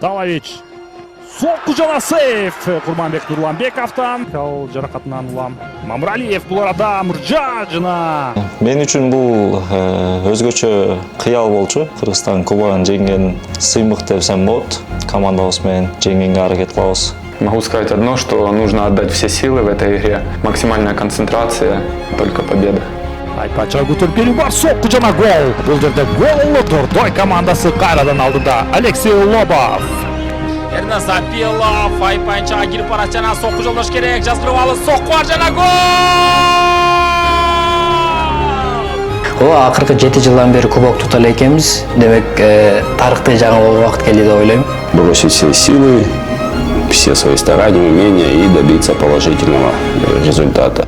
Талович. Соққы жана сейф. Курманбек Нурланбековтан. Ал жаракатынан улам. Мамыралиев бул арада мыржа жана. Мен үчүн бул өзгөчө кыял болчу. Кыргызстан Кубогун жеңген сыймык десем болот. Командабыз менен жеңгенге аракет кылабыз. Могу сказать одно, что нужно отдать все силы в этой игре. Максимальная концентрация, только победа. Айпача көтөрүп бар соққы жана гол. Бул жерде гол Тордой командасы кайрадан алдыда. Алексей Лобов. Эрнест Апилов Айпанчага кирип барат жана соққы жолдош керек. Жазгырып алып соққы бар жана гол! Акыркы 7 жылдан бери кубок тута эле экенбиз. Демек, тарыхты жаңы убакыт келди деп ойлойм. Бросить все силы, все свои старания, умения и добиться положительного результата.